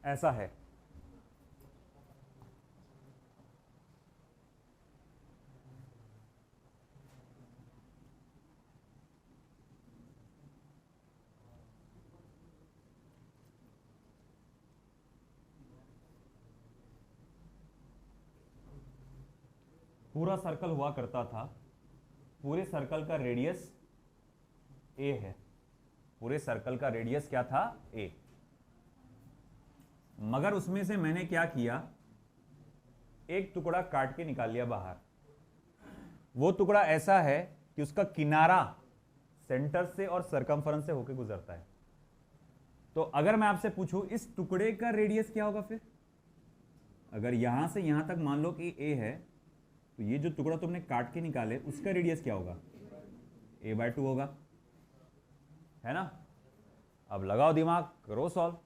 ऐसा है, पूरा सर्कल हुआ करता था, पूरे सर्कल का रेडियस ए है, पूरे सर्कल का रेडियस क्या था, ए। मगर उसमें से मैंने क्या किया, एक टुकड़ा काट के निकाल लिया बाहर। वो टुकड़ा ऐसा है कि उसका किनारा सेंटर से और सरकमफरेंस से होकर गुजरता है। तो अगर मैं आपसे पूछूं इस टुकड़े का रेडियस क्या होगा, फिर अगर यहां से यहां तक मान लो कि ए है, तो ये जो टुकड़ा तुमने काट के निकाले उसका रेडियस क्या होगा, a/2 होगा, है ना। अब लगाओ दिमाग, करो सॉल्व।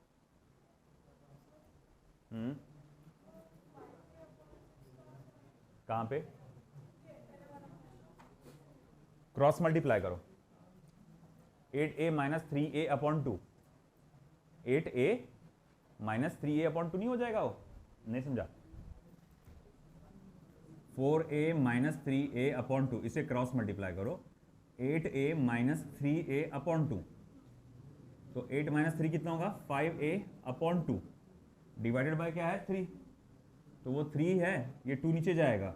कहां पे, क्रॉस मल्टीप्लाई करो, 8a minus 3a upon 2, 8a minus 3a upon 2 नहीं हो जाएगा, वो नहीं समझा, 4a माइनस 3a अपॉन 2, इसे क्रॉस मल्टीप्लाई करो, 8a माइनस 3a अपॉन 2, तो 8 माइनस 3 कितना होगा, 5a अपॉन 2 डिवाइडेड बाय क्या है, 3, तो वो 3 है, ये 2 नीचे जाएगा,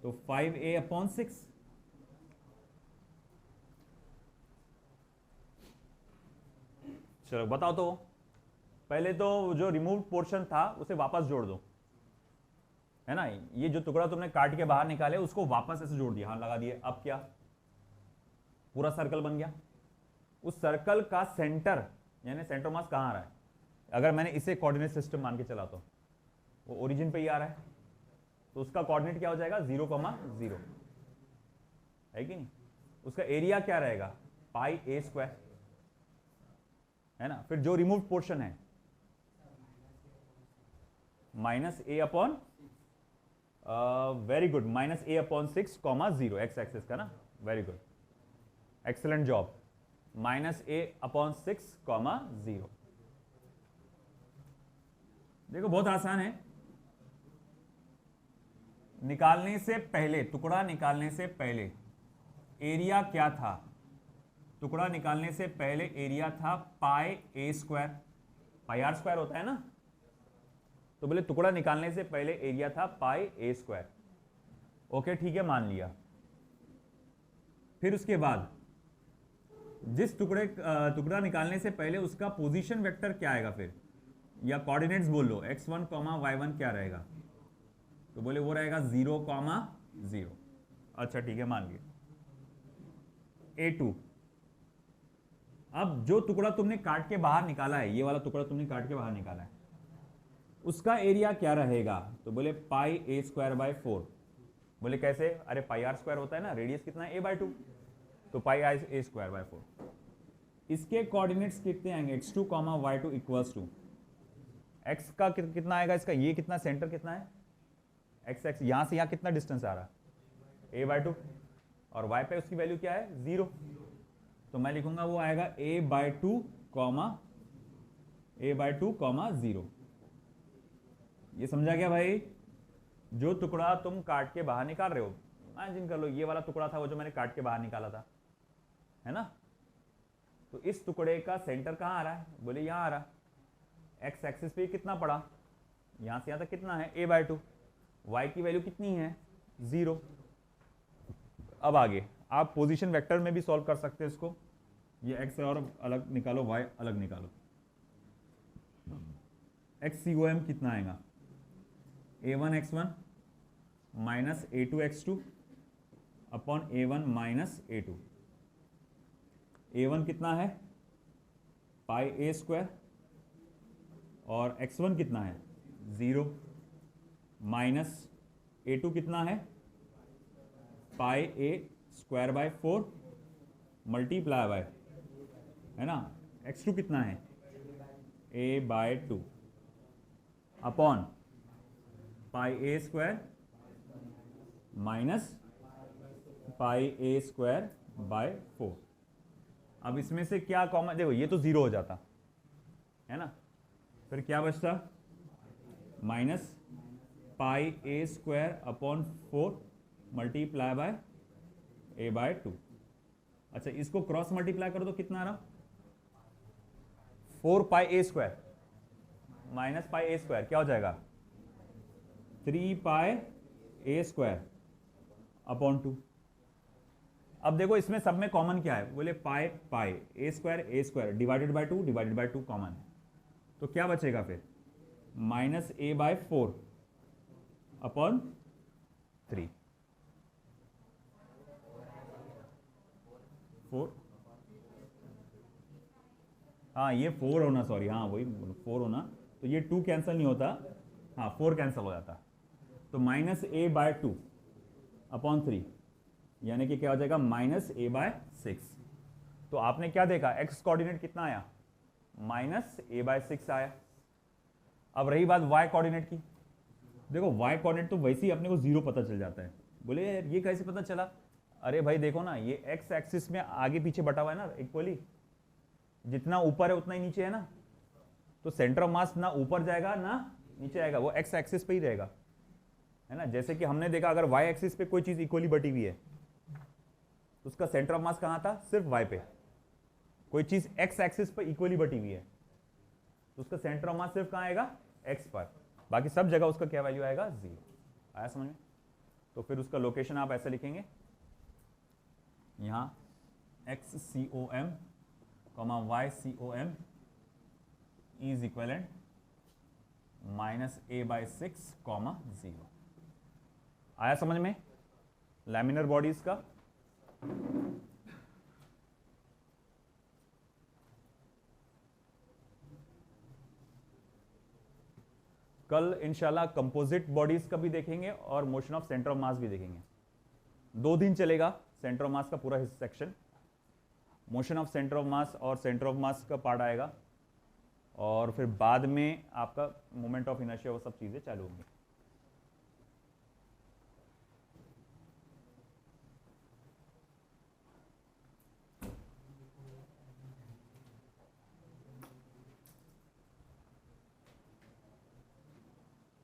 तो 5a अपॉन 6। चलो बताओ, तो पहले तो जो रिमूव्ड पोर्शन था उसे वापस जोड़ दो, है ना। ये जो टुकड़ा तुमने काट के बाहर निकाले उसको वापस ऐसे जोड़ दिया, हाँ लगा दिए। अब क्या, पूरा सर्कल बन गया। उस सर्कल का सेंटर यानी सेंटर मास कहां आ रहा है, अगर मैंने इसे कोऑर्डिनेट सिस्टम मान के चला तो वो ओरिजिन पे ही आ रहा है, तो उसका कोऑर्डिनेट क्या हो जाएगा, 0, 0 है कि नहीं। उसका एरिया क्या रहेगा, पाई ए स्क्वायर, है ना। फिर जो रिमूव्ड पोर्शन है minus A upon, very good, minus A upon 6, 0 X axis का ना, very good, excellent job, minus A upon 6, 0। देखो बहुत आसान है, निकालने से पहले, टुकड़ा निकालने से पहले एरिया क्या था, टुकड़ा निकालने से पहले एरिया था पाई A square, pi are square होता है ना, तो बोले टुकड़ा निकालने से पहले एरिया था पाई ए स्क्वायर। ओके ठीक है, मान लिया। फिर उसके बाद जिस टुकड़ा निकालने से पहले उसका पोजीशन वेक्टर क्या आएगा, फिर या कोऑर्डिनेट्स बोल लो, x1, y1 क्या रहेगा, तो बोले वो रहेगा 0, 0। अच्छा ठीक है, मान लिया। A2, अब जो टुकड़ा तुमने काट के बाहर निकाला है, ये वाला टुकड़ा तुमने काट के बाहर निकाला है, उसका एरिया क्या रहेगा, तो बोले पाई ए स्क्वायर बाय 4। बोले कैसे, अरे पाई आर स्क्वायर होता है ना, रेडियस कितना है a/2, तो पाई आर ए स्क्वायर बाय 4। इसके कोऑर्डिनेट्स कितने आएंगे, x2, y2 equals to, x का कितना आएगा, इसका ये कितना, सेंटर कितना है, x यहां से यहां कितना डिस्टेंस आ रहा है, a/2, और y पे उसकी वैल्यू क्या है, 0, तो मैं लिखूंगा वो आएगा a/2, 0। ये समझा क्या भाई, जो टुकड़ा तुम काट के बाहर निकाल रहे हो, इमेजिन कर लो ये वाला टुकड़ा था वो जो मैंने काट के बाहर निकाला था, है ना, तो इस टुकड़े का सेंटर कहां आ रहा है, बोले यहां आ रहा, एक्स एक्सिस पे कितना पड़ा, यहां से यहां तक कितना है, a/2, y की वैल्यू कितनी है, 0। अब आगे आप पोजीशन वेक्टर में भी सॉल्व कर सकते हैं इसको, ये x और अलग निकालो, y अलग निकालो, XCOM कितना आएगा, a1 x1 minus a2 x2 upon a1 minus a2, a1 कितना है, पाई ए स्क्वायर, और x1 कितना है, 0, माइनस a2 कितना है, पाई A square by 4 multiply bye, है ना, x2 कितना है, a/2 upon pi A square minus pi A square by 4। अब इसमें से क्या कॉमन, देखो ये तो 0 हो जाता है ना, फिर क्या बचता, minus pi A square upon 4 multiply by A by 2। अच्छा, इसको क्रॉस मल्टीप्लाई करो तो कितना आ रहा, 4 पाई A square minus pi A square क्या हो जाएगा, 3 पाई ए स्क्वायर अपॉन 2। अब देखो इसमें सब में कॉमन क्या है, बोले पाई पाई A square divided by 2 common है, तो क्या बचेगा फिर, माइनस ए बाय 4 अपॉन 3। 4, हाँ ये 4 होना, सॉरी, हाँ वही 4 होना, तो ये 2 कैंसिल नहीं होता, हाँ 4 कैंसिल हो जाता, तो माइनस ए बाय 2 अपॉन 3, यानी कि क्या हो जाएगा, माइनस ए बाय 6। तो आपने क्या देखा, एक्स कोऑर्डिनेट कितना आया, माइनस ए बाय 6 आया। अब रही बात वाई कोऑर्डिनेट की, देखो वाई कोऑर्डिनेट तो वैसे ही अपने को 0 पता चल जाता है। बोले यार ये कैसे पता चला, अरे भाई देखो ना, ये एक्स एक्सिस में आगे पीछे बटा हुआ है ना इक्वली, जितना ऊपर है उतना ही नीचे है ना, तो सेंटर ऑफ मास ना ऊपर जाएगा ना नीचे आएगा, वो एक्स एक्सिस पे ही रहेगा, है ना। जैसे कि हमने देखा अगर वाई एक्सिस पे कोई चीज इक्वली बटी हुई है तो उसका सेंटर ऑफ मास कहाँ था, सिर्फ वाई पे। कोई चीज एक्स एक्सिस पे इक्वली बटी हुई है तो उसका सेंटर ऑफ मास सिर्फ कहाँ आएगा, एक्स पर, बाकी सब जगह उसका क्या वैल्यू आएगा, 0। आया समझ में। तो फिर उसका लोकेशन आप ऐसे लिखेंगे, यहाँ XCOM, YCOM is equivalent minus A by 6, 0। आया समझ में लैमिनर बॉडीज का। कल इंशाल्लाह कंपोजिट बॉडीज का भी देखेंगे और motion of centre of mass भी देखेंगे। 2 दिन चलेगा सेंटर ऑफ मास का पूरा section, motion of centre of mass और सेंटर ऑफ मास का पार्ट आएगा, और फिर बाद में आपका मोमेंट ऑफ इनर्शिया वो सब चीज़ें चालू होंगी।